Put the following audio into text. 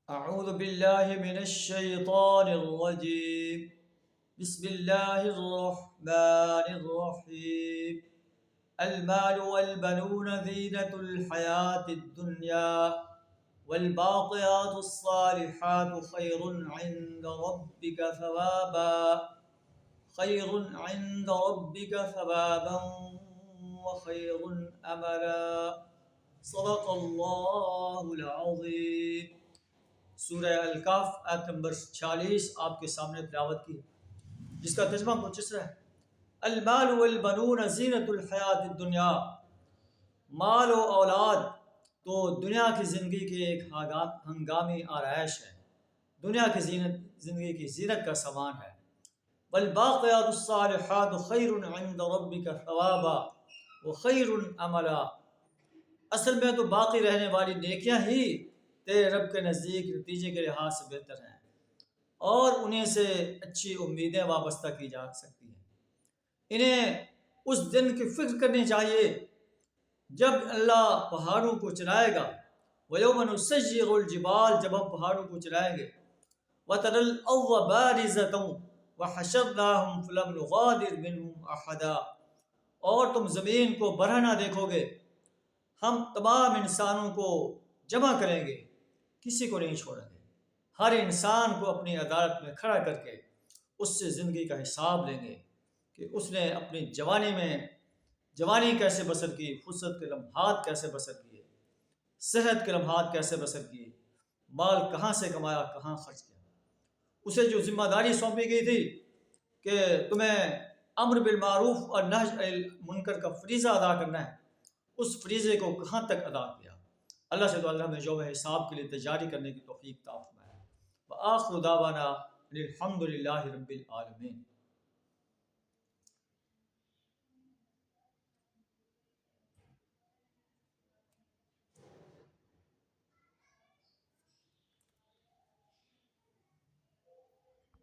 أعوذ بالله من الشيطان الرجيم. بسم الله الرحمن الرحيم. المال والبنون زينة الحياة الدنيا والباقيات الصالحات خير عند ربك ثوابا وخير أملا. صدق الله العظيم. سورہ الکہف آیت نمبر 46 آپ کے سامنے تلاوت کی، جس کا ترجمہ کچھ اس طرح ہے: المال والبنون زینت الحیات الدنیا. مال و اولاد تو دنیا کی زندگی کی ایک ہنگامی آرائش ہے، دنیا کی زندگی کی زینت کا سامان ہے. والباقیات الصالحات خیر عند ربک ثوابا وخیر املا. اصل میں تو باقی رہنے والی نیکیاں ہی تیرے رب کے نزدیک نتیجے کے لحاظ سے بہتر ہیں، اور انہیں سے اچھی امیدیں وابستہ کی جا سکتی ہیں. انہیں اس دن کی فکر کرنی چاہیے جب اللہ پہاڑوں کو چلائے گا. وَيَوْمَ نُسَيِّرُ الْجِبَالَ، جب ہم پہاڑوں کو چلائیں گے. وَتَرَى الْأَرْضَ بَارِزَةً وَحَشَرْنَاهُمْ فَلَمْ نُغَادِرْ مِنْهُمْ أَحَدًا. اور تم زمین کو برہنہ دیکھو گے، ہم تمام انسانوں کو جمع کریں گے، کسی کو نہیں چھوڑیں گے. ہر انسان کو اپنی عدالت میں کھڑا کر کے اس سے زندگی کا حساب لیں گے کہ اس نے اپنی جوانی کیسے بسر کی، فرصت کے لمحات کیسے بسر کیے، صحت کے لمحات کیسے بسر کیے، مال کہاں سے کمایا، کہاں خرچ کیا. اسے جو ذمہ داری سونپی گئی تھی کہ تمہیں امر بالمعروف اور نہی عن المنکر کا فریضہ ادا کرنا ہے، اس فریضے کو کہاں تک ادا کیا. اللہ سے تو اللہ میں یوم حساب کے لیے تیاری کرنے کی توفیق عطا فرمائے. وآخر دعوانا الحمد للہ رب العالمین.